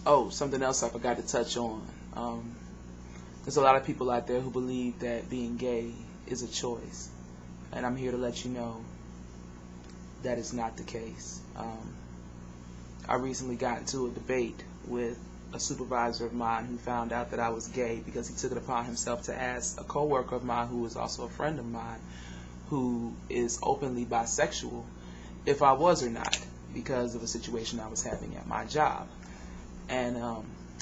Oh, something else I forgot to touch on. There's a lot of people out there who believe that being gay is a choice, and I'm here to let you know that is not the case. I recently got into a debate with a supervisor of mine who found out that I was gay because he took it upon himself to ask a coworker of mine who is also a friend of mine who is openly bisexual if I was or not, because of a situation I was having at my job. And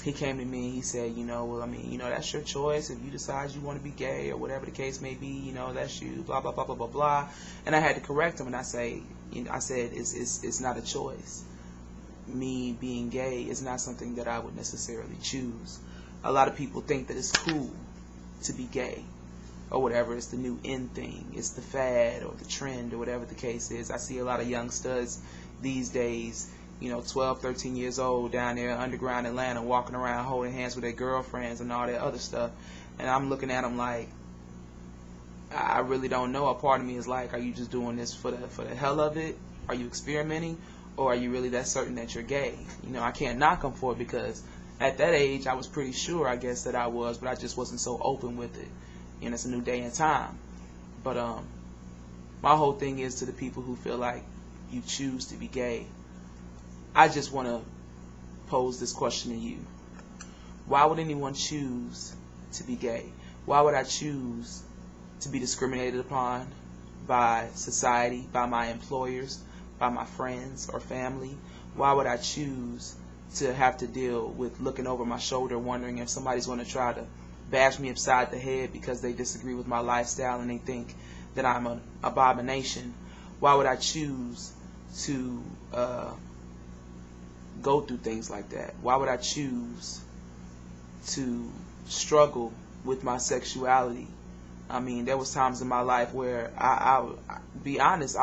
he came to me and he said, well, I mean, that's your choice. If you decide you want to be gay or whatever the case may be, that's you, blah, blah, blah, blah, blah, blah. And I had to correct him, and I said, it's not a choice. Me being gay is not something that I would necessarily choose. A lot of people think that it's cool to be gay or whatever. It's the new in thing. It's the fad or the trend or whatever the case is. I see a lot of young studs these days, 12, 13 years old down there underground Atlanta walking around holding hands with their girlfriends and all that other stuff. And I'm looking at them like, I really don't know. A part of me is like, are you just doing this for the hell of it? Are you experimenting? Or are you really that certain that you're gay? I can't knock them for it because at that age I was pretty sure, I guess, that I was, but I just wasn't so open with it. It's a new day and time. But my whole thing is to the people who feel like you choose to be gay. I just want to pose this question to you. Why would anyone choose to be gay? Why would I choose to be discriminated upon by society, by my employers, by my friends or family? Why would I choose to have to deal with looking over my shoulder wondering if somebody's going to try to bash me upside the head because they disagree with my lifestyle and they think that I'm an abomination? Why would I choose to go through things like that? Why would I choose to struggle with my sexuality? I mean, there was times in my life where I be honest,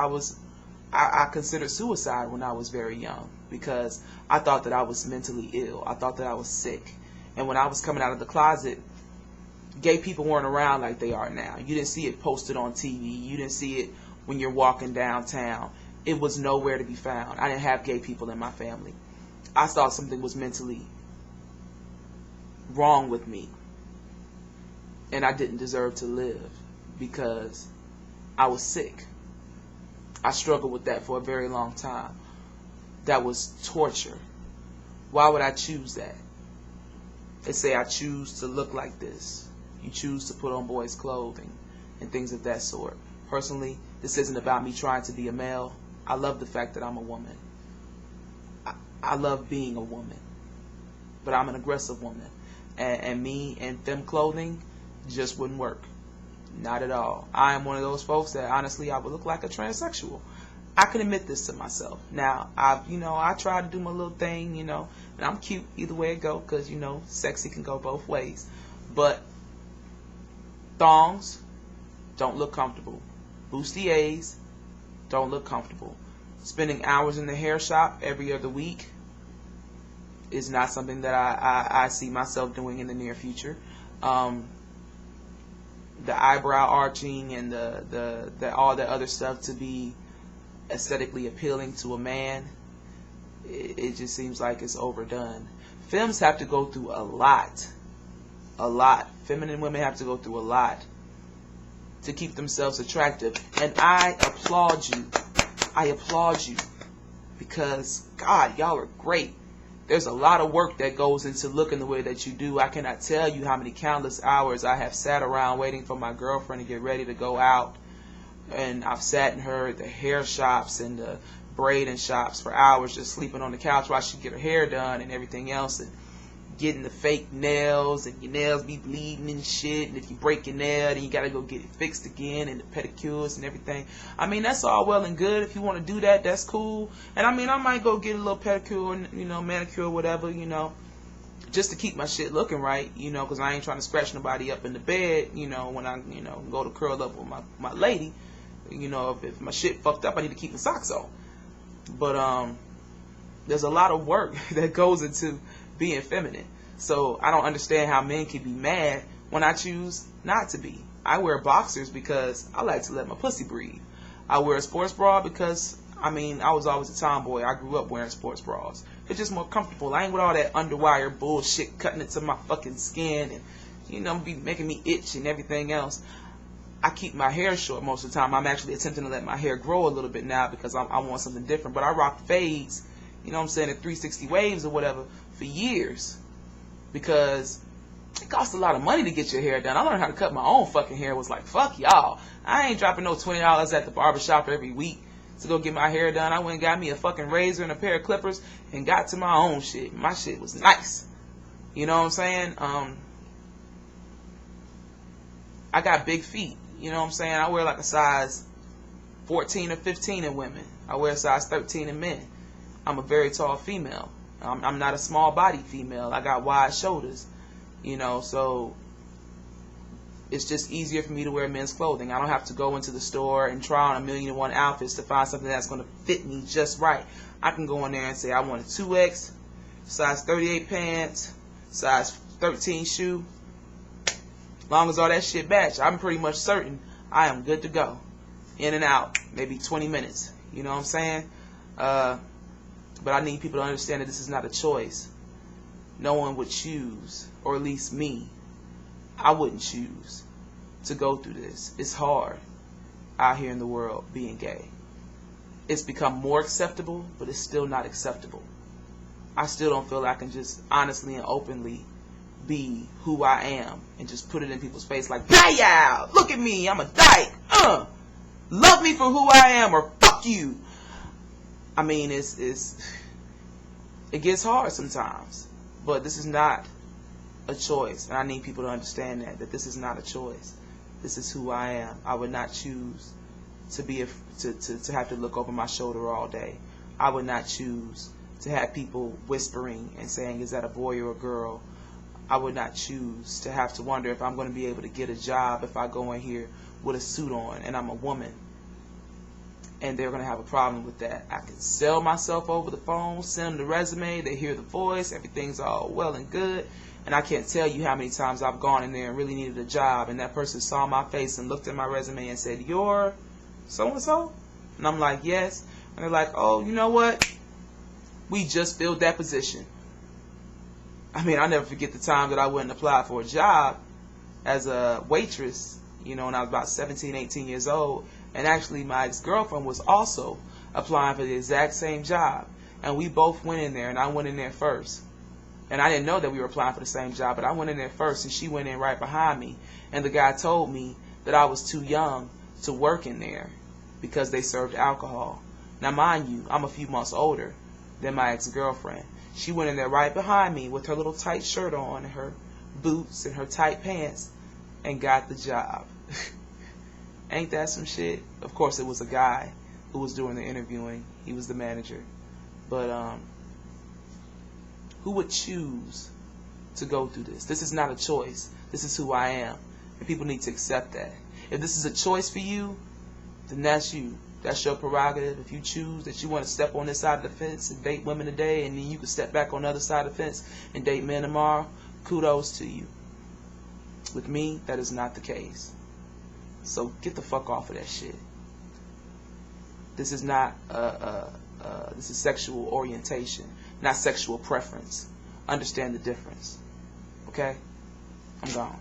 I considered suicide when I was very young because I thought that I was mentally ill. I thought that I was sick. And when I was coming out of the closet, gay people weren't around like they are now. You didn't see it posted on TV. You didn't see it when you're walking downtown. It was nowhere to be found. I didn't have gay people in my family. I thought something was mentally wrong with me. And I didn't deserve to live because I was sick. I struggled with that for a very long time. That was torture. Why would I choose that? They say I choose to look like this. You choose to put on boys' clothing and things of that sort. Personally, this isn't about me trying to be a male. I love the fact that I'm a woman. I love being a woman. But I'm an aggressive woman. And me in femme clothing just wouldn't work. Not at all. I am one of those folks that honestly I would look like a transsexual. I can admit this to myself. Now, I try to do my little thing, and I'm cute either way it go because, sexy can go both ways. But thongs don't look comfortable. Bustiers don't look comfortable. Spending hours in the hair shop every other week is not something that I see myself doing in the near future. The eyebrow arching and the all the other stuff to be aesthetically appealing to a man, it just seems like it's overdone. Femmes have to go through a lot. Feminine women have to go through a lot to keep themselves attractive. And I applaud you. Because, God, y'all are great. There's a lot of work that goes into looking the way that you do. I cannot tell you how many countless hours I have sat around waiting for my girlfriend to get ready to go out. And I've sat in the hair shops and the braiding shops for hours just sleeping on the couch while she get her hair done and everything else. And getting the fake nails, and your nails be bleeding and shit, and if you break your nail then you gotta go get it fixed again, and the pedicures and everything. I mean, that's all well and good. If you want to do that, that's cool. And I mean, I might go get a little pedicure, manicure, whatever, just to keep my shit looking right, because I ain't trying to scratch nobody up in the bed, when I, go to curl up with my lady. If my shit fucked up, I need to keep the socks on. But there's a lot of work that goes into being feminine. So I don't understand how men can be mad when I choose not to be. I wear boxers because I like to let my pussy breathe. I wear a sports bra because, I was always a tomboy. I grew up wearing sports bras. It's just more comfortable. I ain't with all that underwire bullshit cutting into my fucking skin and, you know, be making me itch and everything else. I keep my hair short most of the time. I'm actually attempting to let my hair grow a little bit now because I want something different. But I rock fades, you know what I'm saying, at 360 waves or whatever for years because it costs a lot of money to get your hair done. I learned how to cut my own fucking hair. It was like, fuck y'all. I ain't dropping no $20 at the barbershop every week to go get my hair done. I went and got me a fucking razor and a pair of clippers and got to my own shit. My shit was nice. You know what I'm saying? I got big feet. You know what I'm saying? I wear like a size 14 or 15 in women. I wear a size 13 in men. I'm a very tall female. I'm not a small body female. I got wide shoulders. You know, so it's just easier for me to wear men's clothing. I don't have to go into the store and try on 1,000,001 outfits to find something that's going to fit me just right. I can go in there and say I want a 2X, size 38 pants, size 13 shoe. As long as all that shit match, I'm pretty much certain I am good to go. In and out, maybe 20 minutes. You know what I'm saying? But I need people to understand that this is not a choice. No one would choose, or at least me, I wouldn't choose to go through this. It's hard out here in the world being gay. It's become more acceptable, but it's still not acceptable. I still don't feel I can just honestly and openly be who I am and just put it in people's face like, yeah, look at me, I'm a dyke. Love me for who I am or fuck you. I mean, it gets hard sometimes, but this is not a choice, and I need people to understand that this is not a choice. This is who I am. I would not choose to be to have to look over my shoulder all day. I would not choose to have people whispering and saying, is that a boy or a girl? I would not choose to have to wonder if I'm going to be able to get a job if I go in here with a suit on and I'm a woman. And they're going to have a problem with that. I can sell myself over the phone, send them the resume, they hear the voice, everything's all well and good. And I can't tell you how many times I've gone in there and really needed a job, and that person saw my face and looked at my resume and said, you're so-and-so? And I'm like, yes. And they're like, oh, you know what? We just filled that position. I mean, I'll never forget the time that I went and applied for a job as a waitress, you know, when I was about 17, 18 years old. And actually, my ex-girlfriend was also applying for the exact same job. And we both went in there, and I went in there first. And I didn't know that we were applying for the same job, but I went in there first, and she went in right behind me. And the guy told me that I was too young to work in there because they served alcohol. Now, mind you, I'm a few months older than my ex-girlfriend. She went in there right behind me with her little tight shirt on and her boots and her tight pants and got the job. Ain't that some shit? Of course, it was a guy who was doing the interviewing. He was the manager. But who would choose to go through this? This is not a choice. This is who I am. And people need to accept that. If this is a choice for you, then that's you. That's your prerogative. If you choose that you want to step on this side of the fence and date women today, and then you can step back on the other side of the fence and date men tomorrow, kudos to you. With me, that is not the case. So get the fuck off of that shit. This is not this is sexual orientation, not sexual preference. Understand the difference. Okay? I'm gone.